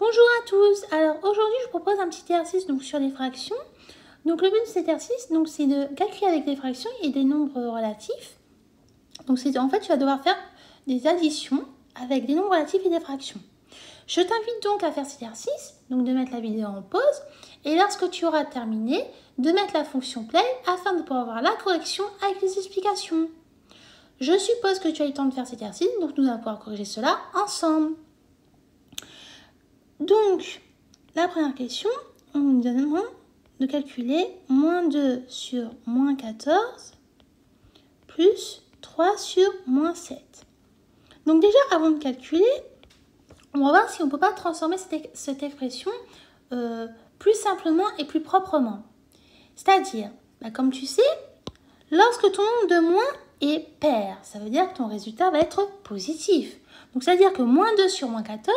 Bonjour à tous. Alors aujourd'hui, je vous propose un petit exercice sur les fractions. Donc le but de cet exercice, c'est de calculer avec des fractions et des nombres relatifs. Donc en fait, tu vas devoir faire des additions avec des nombres relatifs et des fractions. Je t'invite donc à faire cet exercice, donc de mettre la vidéo en pause et lorsque tu auras terminé, de mettre la fonction play afin de pouvoir voir la correction avec les explications. Je suppose que tu as eu le temps de faire cet exercice, donc nous allons pouvoir corriger cela ensemble. Donc, la première question, on nous demande de calculer moins 2 sur moins 14 plus 3 sur moins 7. Donc déjà, avant de calculer, on va voir si on ne peut pas transformer cette expression plus simplement et plus proprement. C'est-à-dire, comme tu sais, lorsque ton nombre de moins est pair, ça veut dire que ton résultat va être positif. Donc, c'est-à-dire que moins 2 sur moins 14,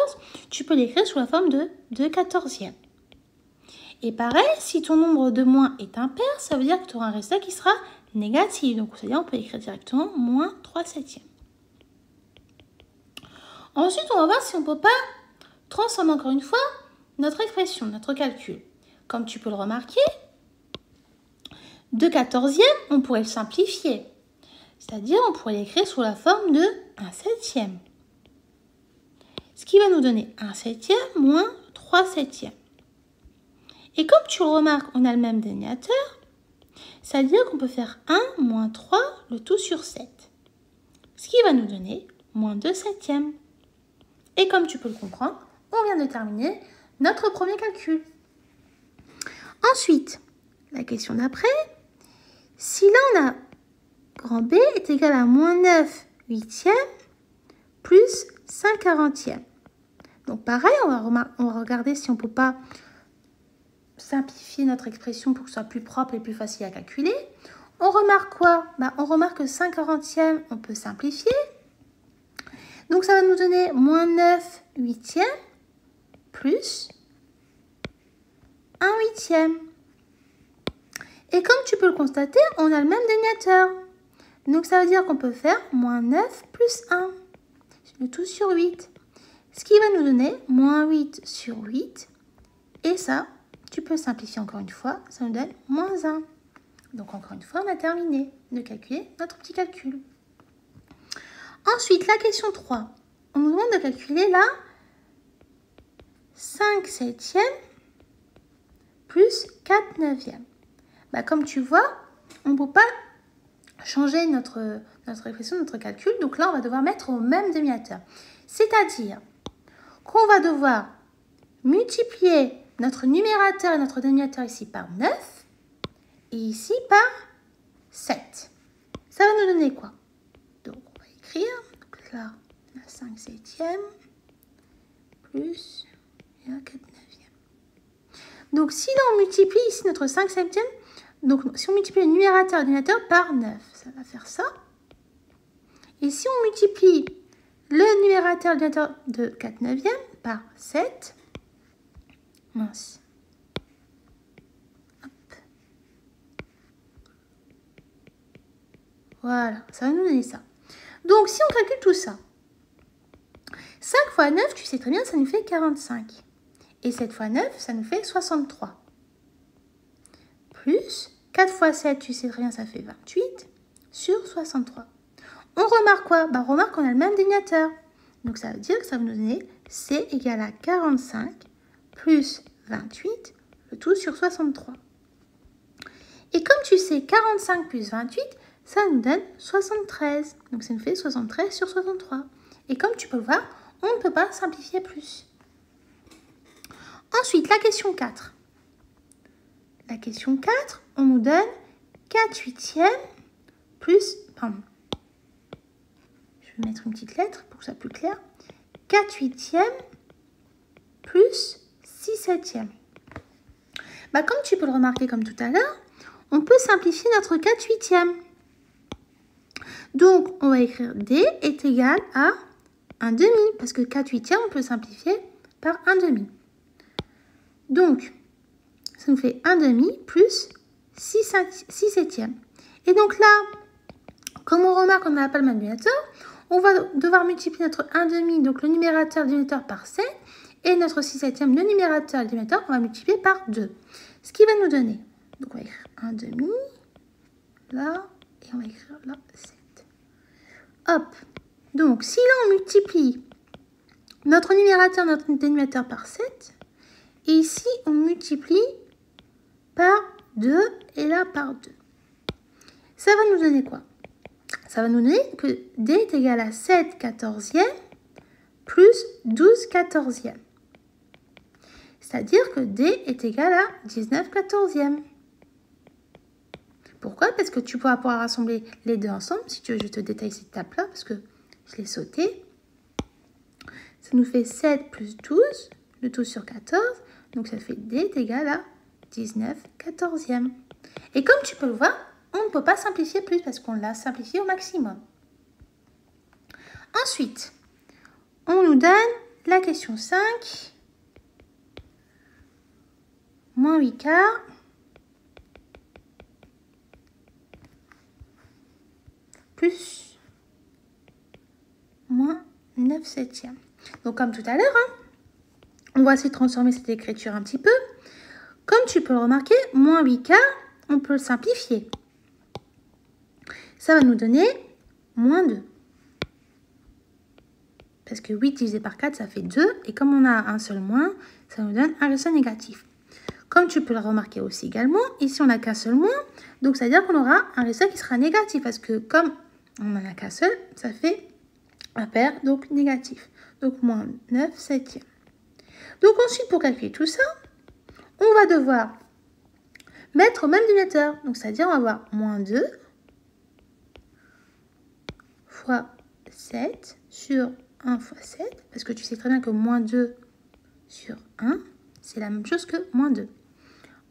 tu peux l'écrire sous la forme de 2 quatorzièmes. Et pareil, si ton nombre de moins est impair, ça veut dire que tu auras un résultat qui sera négatif. Donc, c'est-à-dire on peut écrire directement moins 3 septièmes. Ensuite, on va voir si on ne peut pas transformer encore une fois notre expression, notre calcul. Comme tu peux le remarquer, 2 quatorzièmes, on pourrait le simplifier. C'est-à-dire, on pourrait l'écrire sous la forme de 1 septième. Ce qui va nous donner 1 septième moins 3 septièmes. Et comme tu le remarques, on a le même dénominateur, c'est-à-dire qu'on peut faire 1 moins 3, le tout sur 7. Ce qui va nous donner moins 2 septièmes. Et comme tu peux le comprendre, on vient de terminer notre premier calcul. Ensuite, la question d'après, si là on a grand B est égal à moins 9 huitièmes plus 5 quarantièmes. Donc pareil, on va regarder si on ne peut pas simplifier notre expression pour que ce soit plus propre et plus facile à calculer. On remarque quoi? On remarque que 5 quarantièmes, on peut simplifier. Donc ça va nous donner moins 9 huitièmes plus 1 huitième. Et comme tu peux le constater, on a le même dénominateur. Donc ça veut dire qu'on peut faire moins 9 plus 1. Le tout sur 8. Ce qui va nous donner moins 8 sur 8. Et ça, tu peux simplifier encore une fois, ça nous donne moins 1. Donc encore une fois, on a terminé de calculer notre petit calcul. Ensuite, la question 3. On nous demande de calculer la 5 septièmes plus 4 neuvièmes. Comme tu vois, on ne peut pas changer notre expression, notre calcul. Donc là, on va devoir mettre au même dénominateur. C'est-à-dire qu'on va devoir multiplier notre numérateur et notre dénominateur ici par 9 et ici par 7. Ça va nous donner quoi? Donc, on va écrire, donc là, la 5 septièmes plus la 4 neuvièmes. Donc, si là, on multiplie ici notre 5 septièmes, donc si on multiplie le numérateur et le dénominateur par 9, ça va faire ça. Et si on multiplie le numérateur et le dénominateur de 4 neuvièmes par 7, mince. Hop. Voilà, ça va nous donner ça. Donc, si on calcule tout ça, 5 fois 9, tu sais très bien, ça nous fait 45. Et 7 fois 9, ça nous fait 63. Plus 4 fois 7, tu sais très bien, ça fait 28 sur 63. On remarque quoi? On remarque qu'on a le même dénominateur. Donc, ça veut dire que ça va nous donner C égale à 45 plus 28, le tout sur 63. Et comme tu sais, 45 plus 28, ça nous donne 73. Donc, ça nous fait 73 sur 63. Et comme tu peux le voir, on ne peut pas simplifier plus. Ensuite, la question 4. La question 4, on nous donne 4 huitièmes plus... Pardon. Je vais mettre une petite lettre pour que ça soit plus clair. 4 huitièmes plus 6 septièmes. Comme tu peux le remarquer comme tout à l'heure, on peut simplifier notre 4 huitièmes. Donc, on va écrire D est égal à 1 demi, parce que 4 huitièmes, on peut simplifier par 1 demi. Donc, ça nous fait 1 demi plus 6 septièmes. Et donc là, comme on remarque qu'on n'a pas le même dénominateur, on va devoir multiplier notre 1 demi, donc le numérateur et le dénominateur par 7, Et notre 6 septième, le numérateur et le dénominateur, on va multiplier par 2. Ce qui va nous donner, donc on va écrire 1 demi, là, et on va écrire là 7. Hop, donc si là on multiplie notre numérateur, notre dénominateur par 7, et ici on multiplie par 2 et là par 2. Ça va nous donner quoi? Ça va nous donner que D est égal à 7 quatorzièmes plus 12 quatorzièmes. C'est-à-dire que D est égal à 19 quatorzièmes. Pourquoi? Parce que tu pourras pouvoir rassembler les deux ensemble. Si tu veux, je te détaille cette étape-là parce que je l'ai sauté. Ça nous fait 7 plus 12, le tout sur 14. Donc ça fait D est égal à 19 quatorzièmes. Et comme tu peux le voir, on ne peut pas simplifier plus parce qu'on l'a simplifié au maximum. Ensuite, on nous donne la question 5. Moins 8 quarts. Plus moins 9 septièmes. Donc comme tout à l'heure, on va essayer de transformer cette écriture un petit peu. Comme tu peux le remarquer, moins 8 quarts, on peut le simplifier. Ça va nous donner moins 2. Parce que 8 divisé par 4, ça fait 2. Et comme on a un seul moins, ça nous donne un résultat négatif. Comme tu peux le remarquer aussi également, ici on n'a qu'un seul moins. Donc ça veut dire qu'on aura un résultat qui sera négatif. Parce que comme on n'en a qu'un seul, ça fait un pair, donc négatif. Donc moins 9 septièmes. Donc ensuite, pour calculer tout ça, on va devoir mettre au même dénominateur. Donc c'est-à-dire on va avoir moins 2 fois 7 sur 1 fois 7. Parce que tu sais très bien que moins 2 sur 1, c'est la même chose que moins 2.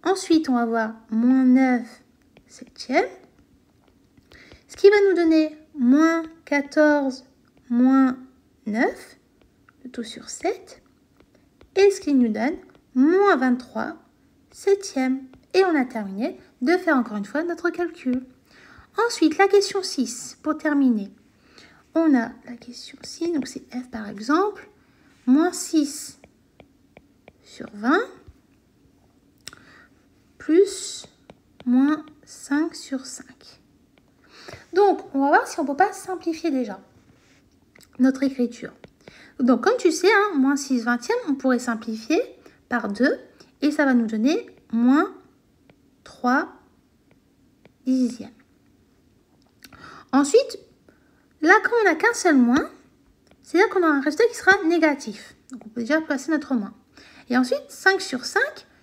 Ensuite, on va avoir moins 9 septièmes. Ce qui va nous donner moins 14 moins 9, le tout sur 7. Et ce qui nous donne moins 23 septièmes. Et on a terminé de faire encore une fois notre calcul. Ensuite, la question 6, pour terminer. On a la question 6, donc c'est F par exemple, moins 6 sur 20, plus moins 5 sur 5. Donc, on va voir si on ne peut pas simplifier déjà notre écriture. Donc, comme tu sais, moins 6 vingtièmes, on pourrait simplifier par 2, et ça va nous donner moins 3 dixièmes. Ensuite, là, quand on n'a qu'un seul moins, c'est-à-dire qu'on a un résultat qui sera négatif. Donc, on peut déjà placer notre moins. Et ensuite, 5 sur 5,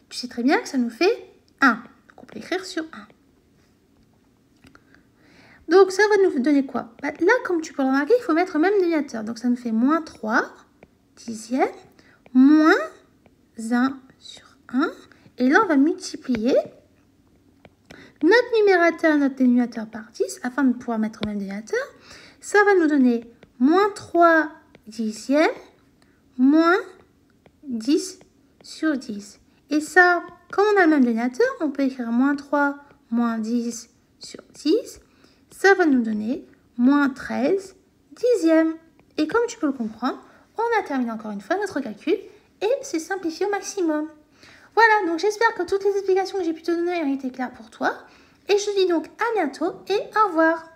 tu sais très bien que ça nous fait 1. Donc, on peut écrire sur 1. Donc, ça va nous donner quoi? Là, comme tu peux le remarquer, il faut mettre le même dénominateur. Donc, ça nous fait moins 3 dixièmes, moins 1 sur 1. Et là, on va multiplier notre numérateur et notre dénominateur par 10 afin de pouvoir mettre le même dénominateur. Ça va nous donner moins 3 dixièmes, moins 10 sur 10. Et ça, comme on a le même dénominateur, on peut écrire moins 3, moins 10 sur 10. Ça va nous donner moins 13 dixièmes. Et comme tu peux le comprendre, on a terminé encore une fois notre calcul et c'est simplifié au maximum. Voilà, donc j'espère que toutes les explications que j'ai pu te donner ont été claires pour toi. Et je te dis donc à bientôt et au revoir.